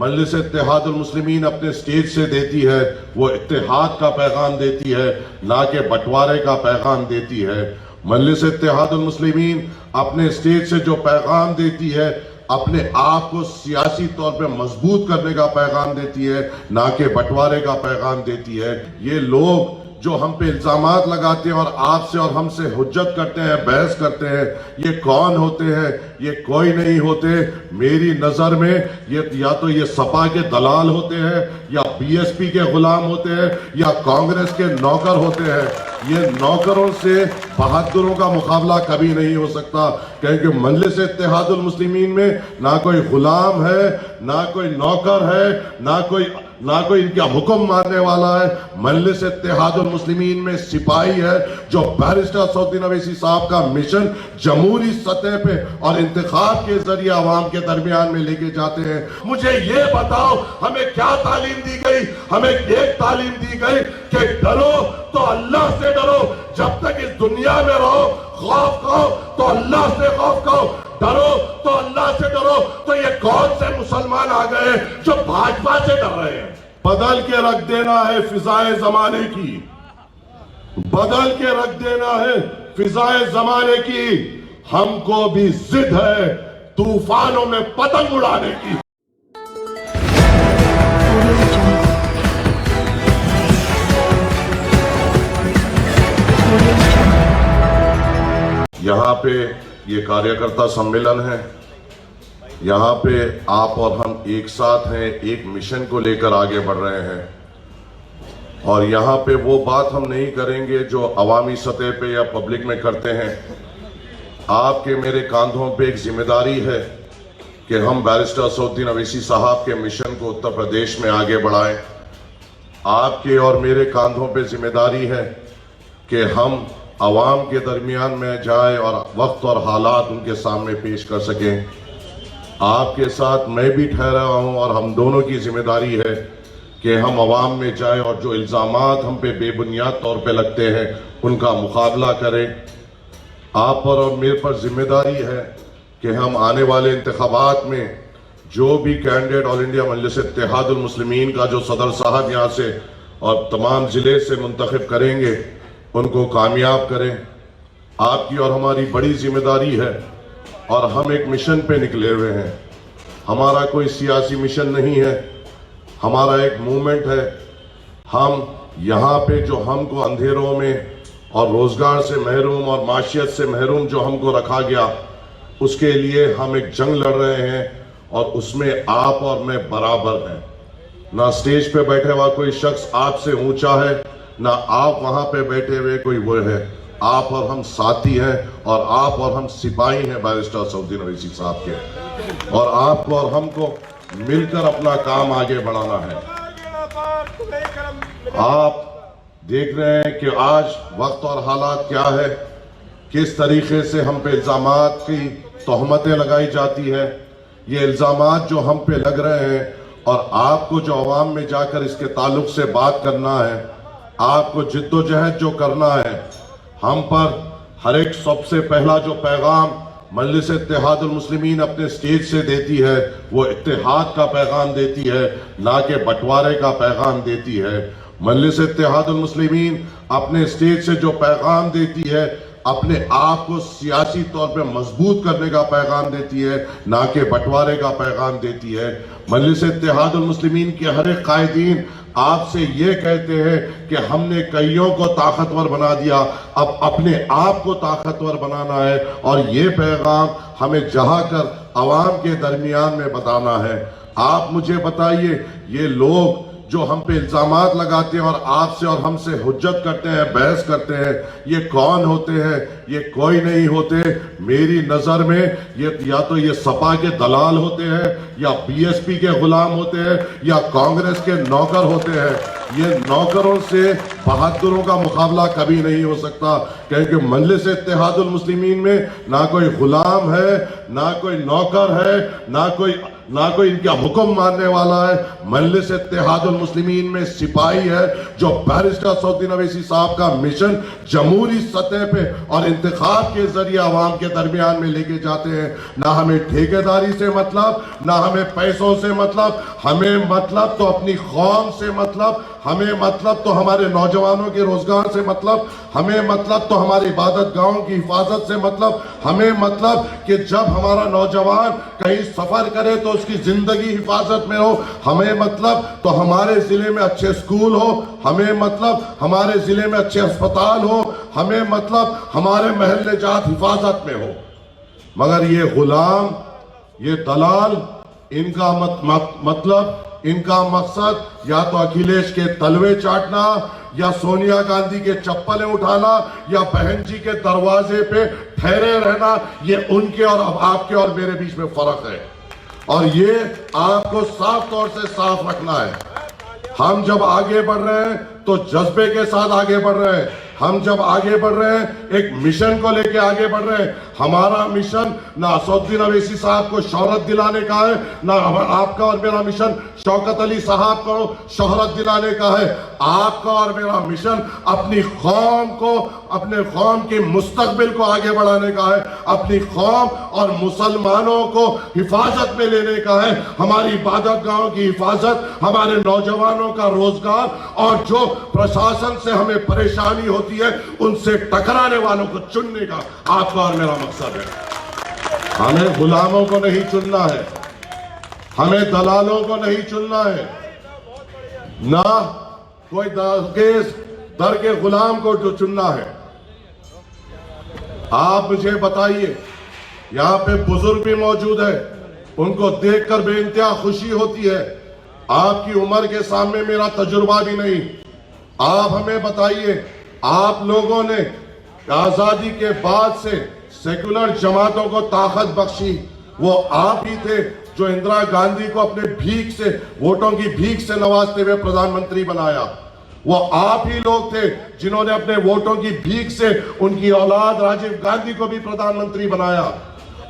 मजलिस इत्तेहादुल मुस्लिमीन अपने स्टेज से देती है वो इत्तेहाद का पैगाम देती है, ना कि बंटवारे का पैगाम देती है। मजलिस इत्तेहादुल मुस्लिमीन अपने स्टेज से जो पैगाम देती है अपने आप को सियासी तौर पे मजबूत करने का पैगाम देती है, ना कि बंटवारे का पैगाम देती है। ये लोग जो हम पे इल्जामात लगाते हैं और आपसे और हमसे हुज्जत करते हैं, बहस करते हैं, ये कौन होते हैं? ये कोई नहीं होते। मेरी नजर में ये या तो ये सपा के दलाल होते हैं, या बीएसपी के गुलाम होते हैं, या कांग्रेस के नौकर होते हैं। ये नौकरों से बहादुरों का मुकाबला कभी नहीं हो सकता, क्योंकि मजलिस इत्तेहादुल मुस्लिमीन में ना कोई गुलाम है, ना कोई नौकर है, ना कोई इनका हुक्म मानने वाला है। मजलिस इत्तेहादुल मुस्लिमीन में सिपाही है जो बैरिस्टर सऊद्दीन अवैसी साहब का मिशन जमहूरी सतह पे और इंतखाब के जरिए आवाम के दरमियान में लेके जाते हैं। मुझे ये बताओ, हमें क्या तालीम दी गई? हमें एक तालीम दी गई कि डरो तो अल्लाह से डरो, जब तक इस दुनिया में रहो खौफ खाओ तो अल्लाह से खौफ खाओ, डरो तो अल्लाह से डरो। तो ये कौन से मुसलमान आ गए जो भाजपा से डर रहे हैं? बदल के रख देना है फिजाए जमाने की, बदल के रख देना है फिजाए जमाने की। हमको भी जिद है तूफानों में पतंग उड़ाने की। यहाँ पे ये कार्यकर्ता सम्मेलन है, यहाँ पे आप और हम एक साथ हैं, एक मिशन को लेकर आगे बढ़ रहे हैं। और यहाँ पे वो बात हम नहीं करेंगे जो अवामी सतह पे या पब्लिक में करते हैं। आपके मेरे कांधों पे एक जिम्मेदारी है कि हम बैरिस्टर सऊद्दीन अवैसी साहब के मिशन को उत्तर प्रदेश में आगे बढ़ाएं। आपके और मेरे कांधों पे जिम्मेदारी है कि हम आवाम के दरमियान में जाए और वक्त और हालात उनके सामने पेश कर सकें। आपके साथ मैं भी ठहरा हूं और हम दोनों की जिम्मेदारी है कि हम आवाम में जाएं और जो इल्ज़ामात हम पे बेबुनियाद तौर पे लगते हैं उनका मुकाबला करें। आप पर और मेरे पर जिम्मेदारी है कि हम आने वाले इंतखाबात में जो भी कैंडिडेट ऑल इंडिया मजलिस इत्तेहादुल मुस्लिमीन का जो सदर साहब यहाँ से और तमाम ज़िले से मुंतखब करेंगे उनको कामयाब करें। आपकी और हमारी बड़ी जिम्मेदारी है और हम एक मिशन पे निकले हुए हैं। हमारा कोई सियासी मिशन नहीं है, हमारा एक मूवमेंट है। हम यहाँ पे जो हमको अंधेरों में और रोजगार से महरूम और माशियत से महरूम जो हमको रखा गया, उसके लिए हम एक जंग लड़ रहे हैं और उसमें आप और मैं बराबर हैं। ना स्टेज पे बैठे हुआ कोई शख्स आपसे ऊंचा है, ना आप वहां पे बैठे हुए कोई वो है। आप और हम साथी हैं और आप और हम सिपाही हैं बैरिस्टर सऊद्दीन अवैसी साहब के, और आपको और हमको मिलकर अपना काम आगे बढ़ाना है। आप देख रहे हैं कि आज वक्त और हालात क्या है, किस तरीके से हम पे इल्जामात की तोहमतें लगाई जाती है। ये इल्जामात जो हम पे लग रहे हैं और आपको जो अवाम में जाकर इसके ताल्लुक से बात करना है, आपको जिद्दोजहद जो करना है, हम पर हर एक सबसे पहला जो पैगाम मजलिस इत्तेहादुल मुस्लिमीन अपने स्टेज से देती है वो इत्तेहाद का पैगाम देती है, ना कि बंटवारे का पैगाम देती है। मजलिस इत्तेहादुल मुस्लिमीन अपने स्टेज से जो पैगाम देती है अपने आप को सियासी तौर पे मजबूत करने का पैगाम देती है, ना कि बंटवारे का पैगाम देती है। मजलिस इत्तेहादुल मुस्लिमीन के हर एक कायदीन आपसे ये कहते हैं कि हमने कईयों को ताकतवर बना दिया, अब अपने आप को ताकतवर बनाना है, और ये पैगाम हमें जहाँ कर अवाम के दरमियान में बताना है। आप मुझे बताइए, ये लोग जो हम पे इल्जामात लगाते हैं और आपसे और हमसे हुज्जत करते हैं, बहस करते हैं, ये कौन होते हैं? ये कोई नहीं होते। मेरी नजर में ये या तो ये सपा के दलाल होते हैं, या बीएसपी के गुलाम होते हैं, या कांग्रेस के नौकर होते हैं। ये नौकरों से बहादुरों का मुकाबला कभी नहीं हो सकता, क्योंकि मजलिस इत्तेहादुल मुस्लिमीन में ना कोई गुलाम है, ना कोई नौकर है, ना कोई इनका हुक्म मानने वाला है। मजलिस इत्तेहादुल मुस्लिमीन में सिपाही है जो बैरिस्टर सऊद्दीन अवैसी साहब का मिशन जमहूरी सतह पे और इंतखाब के जरिए आवाम के दरमियान में लेके जाते हैं। ना हमें ठेकेदारी से मतलब, ना हमें पैसों से मतलब, हमें मतलब तो अपनी कौम से मतलब, हमें मतलब तो हमारे नौजवानों के रोजगार से मतलब, हमें मतलब तो हमारी इबादत गाहों की हिफाजत से मतलब, हमें मतलब कि जब हमारा नौजवान कहीं सफर करे तो उसकी जिंदगी हिफाजत में हो, हमें मतलब तो हमारे जिले में अच्छे स्कूल हो, हमें मतलब हमारे जिले में अच्छे अस्पताल हो, हमें मतलब हमारे महल्ले जात हिफाजत में हो। मगर ये गुलाम, ये दलाल, इनका मतलब, इनका मकसद या तो अखिलेश के तलवे चाटना, या सोनिया गांधी के चप्पलें उठाना, या बहन जी के दरवाजे पे ठहरे रहना। ये उनके और आपके और मेरे बीच में फर्क है, और ये आपको साफ तौर से साफ रखना है। हम जब आगे बढ़ रहे हैं तो जज्बे के साथ आगे बढ़ रहे हैं। हम जब आगे बढ़ रहे हैं एक मिशन को लेके आगे बढ़ रहे हैं। हमारा मिशन ना असदुद्दीन अवैसी साहब को शोहरत दिलाने का है, ना आपका और मेरा मिशन शौकत अली साहब को शोहरत दिलाने का है। आपका और मेरा मिशन अपनी कौम को, अपने कौम के मुस्तकबिल को आगे बढ़ाने का है, अपनी कौम और मुसलमानों को हिफाजत में लेने का है, हमारी इबादत गाहों की हिफाजत, हमारे नौजवानों का रोजगार, और जो प्रशासन से हमें परेशानी होती है उनसे टकराने वालों को चुनने का आपका और मेरा मकसद है। हमें गुलामों को नहीं चुनना है, हमें दलालों को नहीं चुनना है, ना कोई दर के गुलाम को जो चुनना है। आप मुझे बताइए, यहां पे बुजुर्ग भी मौजूद है, उनको देखकर बेइंतहा खुशी होती है। आपकी उम्र के सामने मेरा तजुर्बा भी नहीं। आप हमें बताइए, आप लोगों ने आजादी के बाद से सेकुलर जमातों को ताकत बख्शी, वो आप ही थे जो इंदिरा गांधी को अपने भीख से, वोटों की भीख से नवाजते हुए प्रधानमंत्री बनाया। वो आप ही लोग थे जिन्होंने अपने वोटों की भीख से उनकी औलाद राजीव गांधी को भी प्रधानमंत्री बनाया।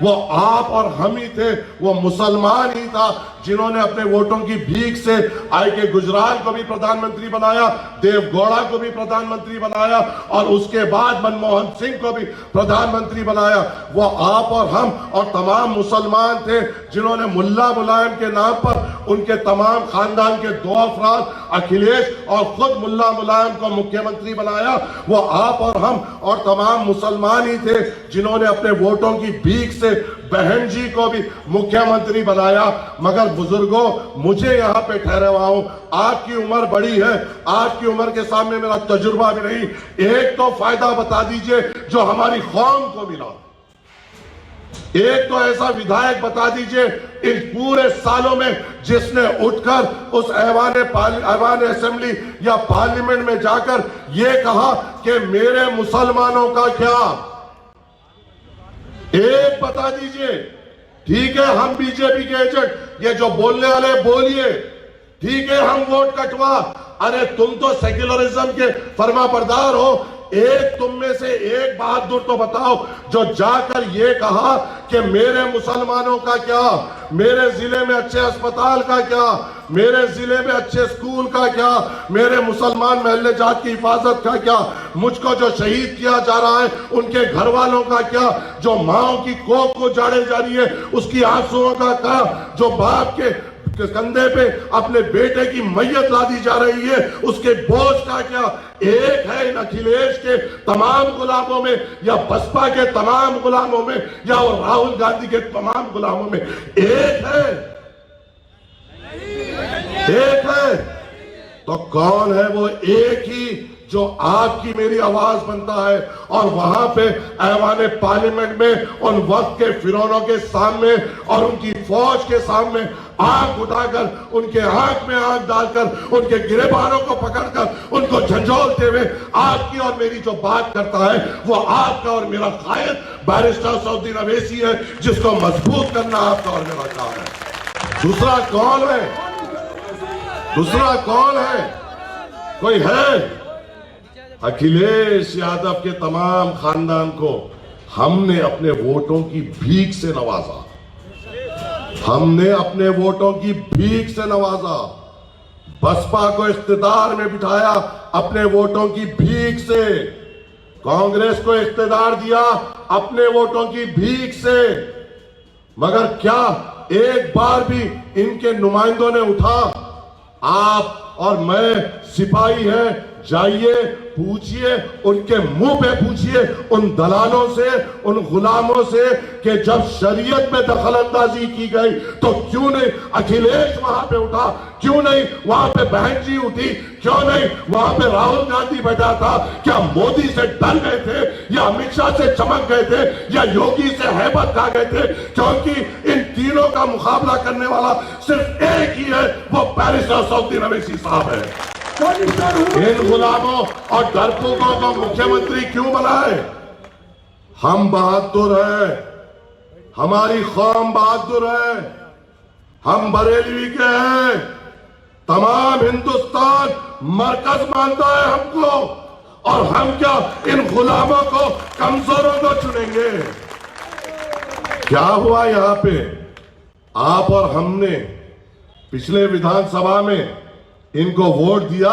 वो आप और हम ही थे, वो मुसलमान ही था जिन्होंने अपने वोटों की भीख से आई के गुजराल को भी प्रधानमंत्री बनाया, देवगौड़ा को भी प्रधानमंत्री बनाया, और उसके बाद मनमोहन सिंह को भी प्रधानमंत्री बनाया। वो आप और हम और तमाम मुसलमान थे जिन्होंने मुल्ला मुलायम के नाम पर उनके तमाम खानदान के 2 अफराद, अखिलेश और खुद मुल्ला मुलायम को मुख्यमंत्री बनाया। वो आप और हम और तमाम मुसलमान ही थे जिन्होंने अपने वोटों की भीख से बहन जी को भी मुख्यमंत्री बनाया। मगर बुजुर्गों, मुझे यहाँ पे ठहरे हुआ हूं, आपकी उम्र बड़ी है, आपकी उम्र के सामने मेरा तजुर्बा भी नहीं। एक तो फायदा बता दीजिए जो हमारी कौम को मिला, एक तो ऐसा विधायक बता दीजिए इन पूरे सालों में जिसने उठकर उस ऐवान असेंबली या पार्लियामेंट में जाकर यह कहा कि मेरे मुसलमानों का क्या। एक बता दीजिए। ठीक है, हम बीजेपी के एजेंट, ये जो बोलने वाले बोलिए, ठीक है, हम वोट कटवा। अरे तुम तो सेक्युलरिज्म के फरमा बरदार हो। एक तुम में से एक बहादुर तो बताओ जो जाकर ये कहा कि मेरे मुसलमानों का क्या, मेरे जिले में अच्छे अस्पताल का क्या, मेरे जिले में अच्छे स्कूल का क्या, मेरे मुसलमान महल्ले जात की हिफाजत का क्या, मुझको जो शहीद किया जा रहा है उनके घर वालों का क्या, जो माओ की कोख को जाड़े जा रही है उसकी आंसुओं का क्या, जो बाप के कंधे पे अपने बेटे की मैयत लादी जा रही है उसके बोझ का क्या। एक है इन अखिलेश के तमाम गुलामों में, या बसपा के तमाम गुलामों में, या राहुल गांधी के तमाम गुलामों में एक है, एक है। तो कौन है वो एक ही जो आपकी मेरी आवाज बनता है और वहां पे ऐवान पार्लियामेंट में उन वक्त के फिरौनों के सामने और उनकी फौज के सामने आंख उठाकर, उनके आंख में आंख डालकर, उनके गिरेबानों को पकड़कर उनको झंझोलते हुए आपकी और मेरी जो बात करता है वो आपका और मेरा कायद बैरिस्टर सऊद्दीन अवैसी है, जिसको मजबूत करना आपका और मेरा काम है। दूसरा कौन है? दूसरा कौन है? कोई है? अखिलेश यादव के तमाम खानदान को हमने अपने वोटों की भीख से नवाजा। हमने अपने वोटों की भीख से नवाजा, बसपा को इख्तिदार में बिठाया अपने वोटों की भीख से, कांग्रेस को इख्तिदार दिया अपने वोटों की भीख से। मगर क्या एक बार भी इनके नुमाइंदों ने उठा? आप और मैं सिपाही हैं, जाइए पूछिए, उनके मुंह पे पूछिए उन दलालों से, उन गुलामों से कि जब शरीयत में दखल अंदाजी की गई तो क्यों नहीं अखिलेश वहां पे उठा, क्यों नहीं वहां पे बहन जी उठी, क्यों नहीं वहां पे राहुल गांधी बैठा था? क्या मोदी से डर गए थे, या अमित शाह से चमक गए थे, या योगी से हैबत खा गए थे? क्योंकि इन तीनों का मुकाबला करने वाला सिर्फ एक ही है, वो बैरिस्टर असदुद्दीन अवैसी साहब है। इन गुलामों और डरपोकों को मुख्यमंत्री क्यों बनाए? हम बहादुर हैं, हमारी कौम बहादुर है, हम बरेलवी के हैं, तमाम हिंदुस्तान मरकज मानता है हमको, और हम क्या इन गुलामों को, कमजोरों को चुनेंगे? क्या हुआ यहां पे? आप और हमने पिछले विधानसभा में इनको वोट दिया,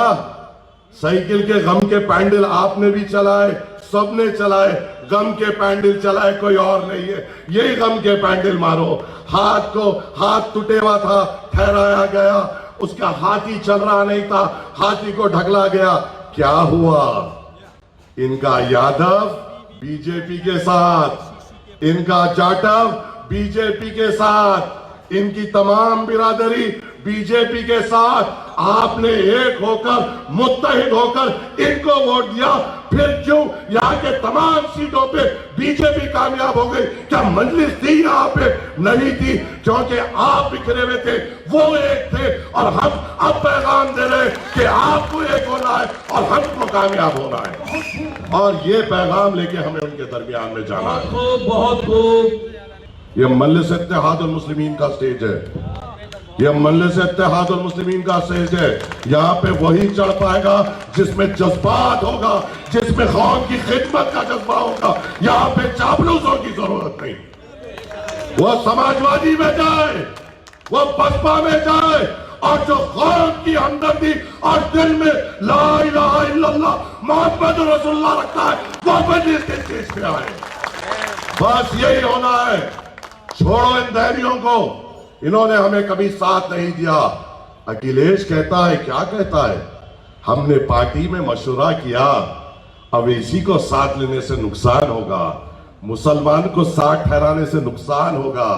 साइकिल के गम के पैंडल आपने भी चलाए, सबने चलाए, गम के पैंडल चलाए, कोई और नहीं है, यही गम के पैंडल मारो। हाथ टूटे हुआ था, ठहराया गया, उसका हाथी चल रहा नहीं था, हाथी को ढकला गया। क्या हुआ? इनका यादव बीजेपी के साथ, इनका जाटव बीजेपी के साथ, इनकी तमाम बिरादरी बीजेपी के साथ। आपने एक होकर, मुत्तहिद होकर इनको वोट दिया, फिर क्यों यहाँ के तमाम सीटों पे बीजेपी कामयाब हो गई? क्या मजलिस थी यहाँ पे? नहीं थी, क्योंकि आप बिखरे हुए थे, वो एक थे, और हम अब पैगाम दे रहे कि आपको एक होना है और हमको कामयाब होना है, और ये पैगाम लेके हमें उनके दरमियान में जाना है। बहुत खूब। ये मजलिस इत्तेहादुल मुस्लिमीन का स्टेज है, ये मजलिस इत्तेहादुल मुस्लिमीन का स्टेज है। यहाँ पे वही चढ़ पाएगा जिसमें जज्बात होगा, जिसमें कौम की खिदमत का जज्बा होगा। यहाँ पे चापलूसों की जरूरत नहीं। वो समाजवादी में जाए, वो बसपा में जाए, और जो कौम की हमदर्दी और दिल में ला इलाहा इल्लल्लाह मोहम्मद रसूलुल्लाह रखता है, वो मजलिस के स्टेज पे आए। बस यही होना है। छोड़ो इन धैर्यों को, इन्होंने हमें कभी साथ नहीं दिया। अखिलेश कहता है, क्या कहता है? हमने पार्टी में मशवरा किया, अवैसी को साथ लेने से नुकसान होगा, मुसलमान को साथ ठहराने से नुकसान होगा,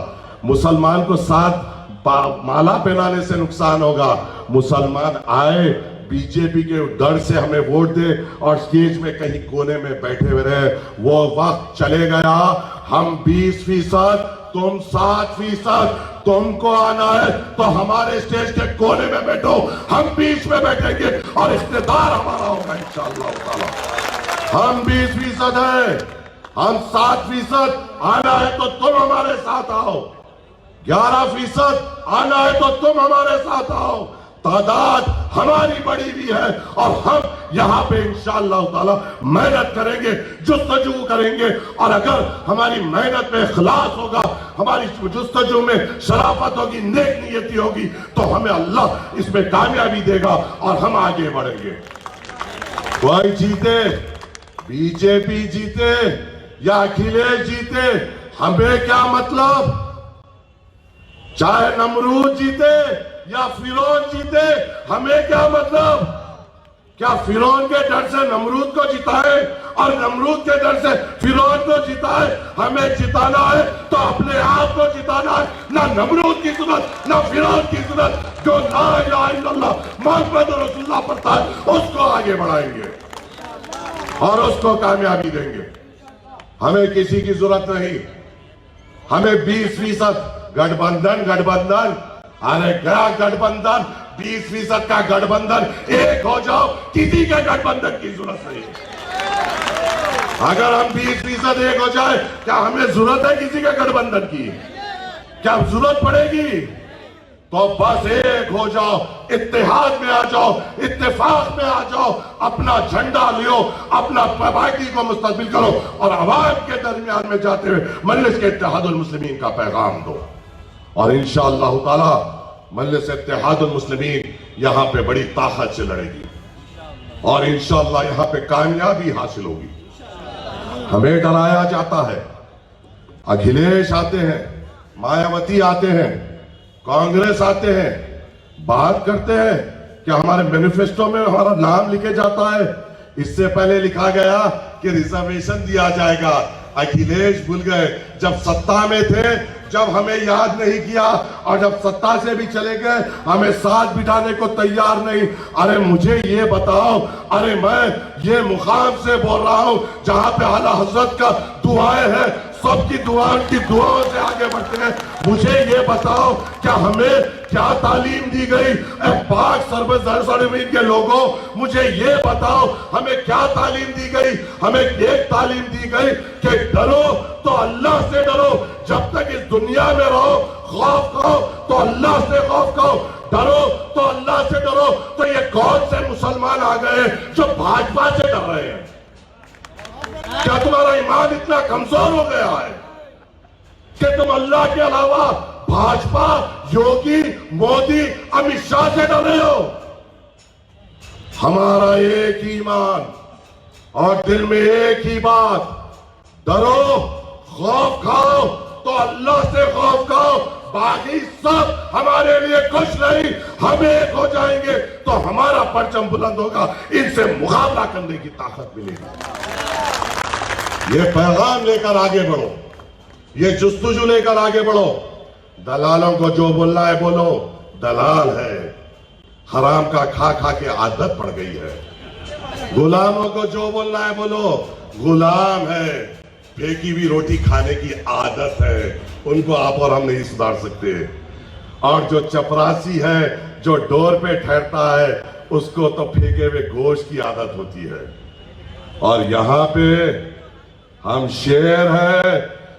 मुसलमान को साथ माला पहनाने से नुकसान होगा। मुसलमान आए, बीजेपी के डर से हमें वोट दे और स्टेज में कहीं कोने में बैठे हुए रहे, वो वक्त चले गया। हम 20%, तुम 7%, तुमको आना है तो हमारे स्टेज के कोने में बैठो, हम बीच में बैठेंगे और इख्तिदार हमारा होगा इंशाअल्लाह ताला। हम 20% है, हम 7% आना है तो तुम हमारे साथ आओ, 11% आना है तो तुम हमारे साथ आओ। तादाद हमारी बड़ी भी है, और हम यहां पे इंशाअल्लाह ताला मेहनत करेंगे, जुस्तजू करेंगे, और अगर हमारी मेहनत में इखलास होगा, हमारी जुस्तजू में शराफत होगी, नेक नियति होगी, तो हमें अल्लाह इसमें कामयाबी देगा और हम आगे बढ़ेंगे। कोई जीते, बीजेपी जीते या अखिलेश जीते, हमें क्या मतलब? चाहे नमरूद जीते या फिरौन जीते, हमें क्या मतलब? क्या फिरौन के डर से नमरूद को जिताए और नमरूद के डर से फिरौन को जिताए? हमें जिताना है तो अपने आप को जिताना है, ना नमरूद की सूरत, ना फिरौन की सूरत। जो ला इलाहा इल्लल्लाह मोहम्मद रसूलुल्लाह पढ़ता है, उसको आगे बढ़ाएंगे और उसको कामयाबी देंगे। हमें किसी की जरूरत नहीं। हमें 20% गठबंधन, अरे गया गठबंधन, 20% का गठबंधन, एक हो जाओ, किसी के गठबंधन की जरूरत नहीं। अगर हम 20% एक हो जाए, क्या हमें जरूरत है किसी के गठबंधन की? क्या जरूरत पड़ेगी? तो बस एक हो जाओ, इत्तेहाद में आ जाओ, इत्तेफाक में आ जाओ, अपना झंडा लियो, अपना पार्टी को मुस्तकबिल करो, और आवाम के दरमियान में जाते हुए मजलिस के इत्तेहादुल मुस्लिमीन का पैगाम दो। और इंशाअल्लाह ताला मजलिस इत्तेहादुल मुस्लिमीन यहां पे बड़ी ताकत से लड़ेगी और इंशाअल्लाह यहां पे कामयाबी हासिल होगी। हमें डराया जाता है, अखिलेश आते हैं, मायावती आते हैं, कांग्रेस आते हैं, बात करते हैं कि हमारे मैनिफेस्टो में हमारा नाम लिखे जाता है। इससे पहले लिखा गया कि रिजर्वेशन दिया जाएगा। अखिलेश भूल गए जब सत्ता में थे, जब हमें याद नहीं किया, और जब सत्ता से भी चले गए हमें साथ बिठाने को तैयार नहीं। अरे मुझे ये बताओ, अरे मैं ये मुकाम से बोल रहा हूं जहां पे आला हजरत का दुआएं हैं, सबकी दुआओं की दुआओं से आगे बढ़ते हैं। मुझे ये बताओ क्या हमें क्या तालीम दी गई? पाक सरबत के लोगों, मुझे ये बताओ हमें क्या तालीम दी गई? हमें एक तालीम दी गई कि डरो तो अल्लाह से डरो, जब तक इस दुनिया में रहो खौफ खाओ तो अल्लाह से खौफ खाओ, डरो तो अल्लाह से डरो। तो ये कौन से मुसलमान आ गए जो भाजपा से डर रहे हैं? क्या तुम्हारा ईमान इतना कमजोर हो गया है कि तुम अल्लाह के अलावा भाजपा, योगी, मोदी, अमित शाह से डर रहे हो? हमारा एक ही ईमान और दिल में एक ही बात, डरो, खौफ खाओ तो अल्लाह से खौफ खाओ, बाकी सब हमारे लिए कुछ नहीं। हम एक हो जाएंगे तो हमारा परचम बुलंद होगा, इनसे मुकाबला करने की ताकत मिलेगी। ये पैगाम लेकर आगे बढ़ो, ये जुस्तुजू लेकर आगे बढ़ो। दलालों को जो बोलना है बोलो, दलाल है, हराम का खा खा के आदत पड़ गई है। गुलामों को जो बोलना है बोलो, गुलाम है, फेंकी हुई रोटी खाने की आदत है, उनको आप और हम नहीं सुधार सकते। और जो चपरासी है, जो डोर पे ठहरता है, उसको तो फेंके हुए गोश्त की आदत होती है। और यहां पे हम शेर है,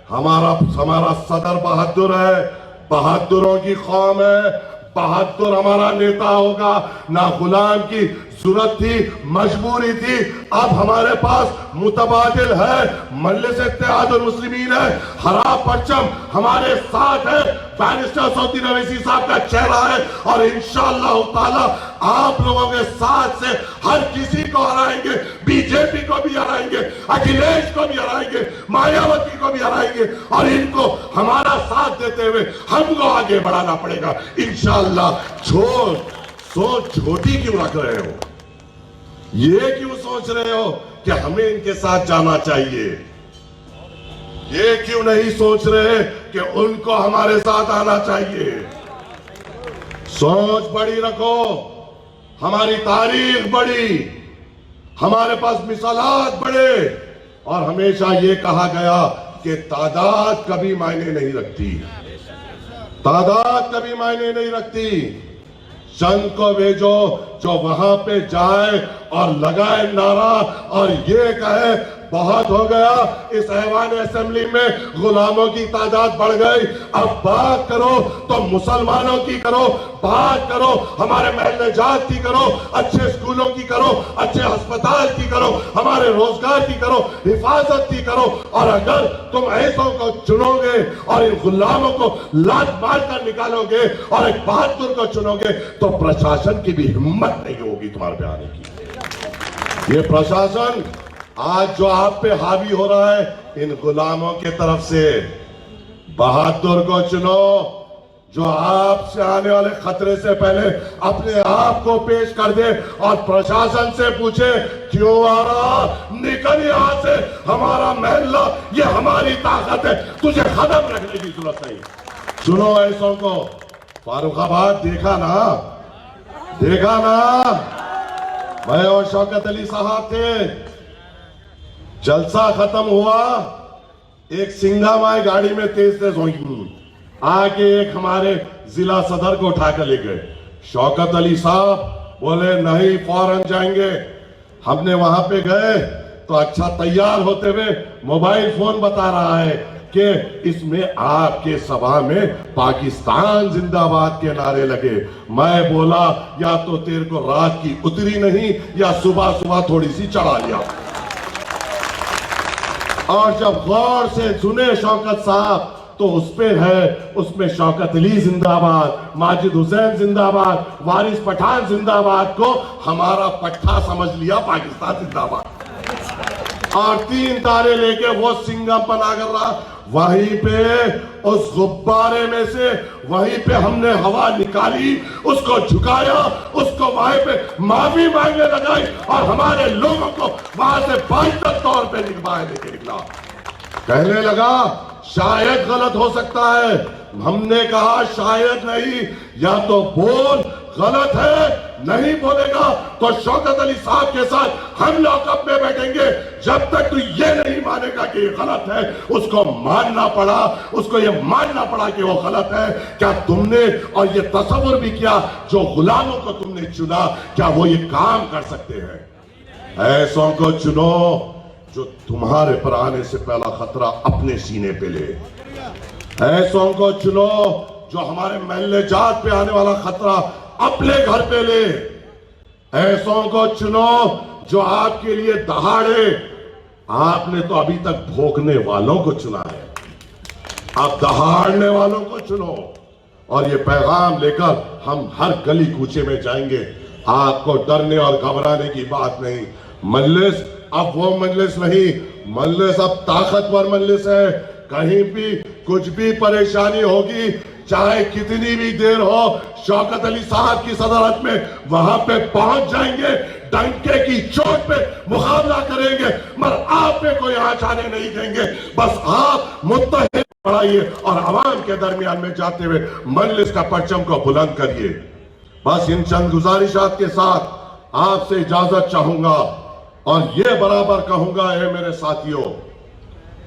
हमारा सदर बहादुर है, बहादुरों की कौम है, बहादुर हमारा नेता होगा। ना गुलाम की जरूरत थी, मजबूरी थी, अब हमारे पास मुतबादिल है, मजलिस इत्तेहादुल मुस्लिमीन है, हरा परचम हमारे साथ है, बैरिस्टर सऊदी रईसी साहब का चेहरा है, और इंशाअल्लाह ताला आप लोगों के साथ से हर किसी को हराएंगे, बीजेपी को भी हराएंगे, अखिलेश को भी हराएंगे, मायावती को भी हराएंगे, और इनको हमारा साथ देते हुए हमको आगे बढ़ाना पड़ेगा इंशाअल्लाह। सोच छोटी क्यों रख रहे हो? ये क्यों सोच रहे हो कि हमें इनके साथ जाना चाहिए? ये क्यों नहीं सोच रहे कि उनको हमारे साथ आना चाहिए? सोच बड़ी रखो, हमारी तारीख बड़ी, हमारे पास मिसालात बड़े, और हमेशा ये कहा गया कि तादाद कभी मायने नहीं रखती, तादाद कभी मायने नहीं रखती। चंद को भेजो जो वहां पे जाए और लगाए नारा और ये कहे बहुत हो गया, इस ऐवान असेंबली में गुलामों की तादाद बढ़ गई, अब बात करो तो मुसलमानों की करो, बात करो हमारे महल जात की करो, अच्छे स्कूलों की करो, अच्छे अस्पताल की करो, हमारे रोजगार की करो, हिफाजत की करो। और अगर तुम ऐसों को चुनोगे और इन गुलामों को लात मार कर निकालोगे और एक बहादुर को चुनोगे तो प्रशासन की भी हिम्मत नहीं होगी तुम्हारे पे आने की। ये प्रशासन आज जो आप पे हावी हो रहा है, इन गुलामों के तरफ से, बहादुर को चुनो जो आपसे आने वाले खतरे से पहले अपने आप को पेश कर दे और प्रशासन से पूछे क्यों आ रहा, निकल यहां से, हमारा महल्ला, ये हमारी ताकत है, तुझे खत्म रखने की जरूरत नहीं। सुनो ऐसों को, फारुखाबाद देखा ना, देखा ना, मैं और शौकत अली साहब थे, जलसा खत्म हुआ, एक सिंघामाई गाड़ी में तेज आके एक हमारे जिला सदर को उठाकर ले गए। शौकत अली साहब बोले नहीं फौरन जाएंगे। हमने वहां पे गए तो अच्छा तैयार होते हुए मोबाइल फोन बता रहा है कि इसमें आपके सभा में पाकिस्तान जिंदाबाद के नारे लगे। मैं बोला या तो तेरे को रात की उतरी नहीं या सुबह सुबह थोड़ी सी चढ़ा लिया। और जब गौर से सुने शौकत साहब तो उस पे है, उसमें शौकत अली जिंदाबाद, माजिद हुसैन जिंदाबाद, वारिस पठान जिंदाबाद को हमारा पट्टा समझ लिया पाकिस्तान जिंदाबाद। और 3 तारे लेके वो सिंगम बना कर रहा। वहीं पे उस गुब्बारे में से वहीं पे हमने हवा निकाली, उसको झुकाया, उसको वहीं पे माफी मांगने लगाई और हमारे लोगों को वहां से बाइज्जत तौर पे निकलवाए लेके निकला। कहने लगा शायद गलत हो सकता है। हमने कहा शायद नहीं, या तो बोल गलत है, नहीं बोलेगा तो शौकत अली साहब के साथ हम लॉकअप में बैठेंगे। जब तक तू ये नहीं मानेगा कि ये गलत है, उसको मानना पड़ा, उसको ये मानना पड़ा कि वो गलत है। क्या तुमने और ये तस्वीर भी किया, जो गुलामों को तुमने चुना, क्या वो ये काम कर सकते हैं? ऐसों को चुनो जो तुम्हारे पर आने से पहला खतरा अपने सीने पे ले। ऐसों को चुनो जो हमारे महल्ले जात पे आने वाला खतरा अपने घर पे ले। ऐसों को चुनो जो आपके लिए दहाड़े। आपने तो अभी तक भोगने वालों को चुना है, आप दहाड़ने वालों को चुनो। और ये पैगाम लेकर हम हर गली कूचे में जाएंगे। आपको डरने और घबराने की बात नहीं। मजलिस अब वो मजलिस नहीं, मजलिस अब ताकतवर मजलिस है। कहीं भी कुछ भी परेशानी होगी, चाहे कितनी भी देर हो, शौकत अली साहब की सदारत में वहां पे पहुंच जाएंगे, डंके की चोट पे मुकाबला करेंगे, मगर आप पे कोई आँच आने नहीं देंगे। बस आप मुत्तहिद बढ़ाइए और आवाम के दरमियान में जाते हुए मजलिस का परचम को बुलंद करिए। बस इन चंद गुजारिशात के साथ आपसे इजाजत चाहूंगा और ये बराबर कहूंगा, है मेरे साथियों,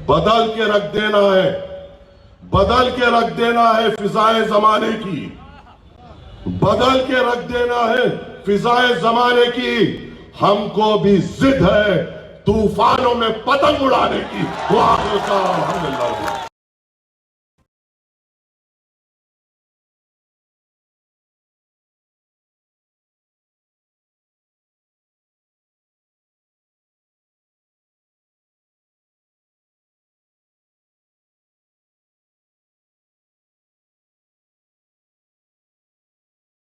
बदल के रख देना है, बदल के रख देना है फिजाए जमाने की, बदल के रख देना है फिजाए जमाने की। हमको भी जिद है तूफानों में पतंग उड़ाने की। वो आगे का अल्हम्दुलिल्लाह।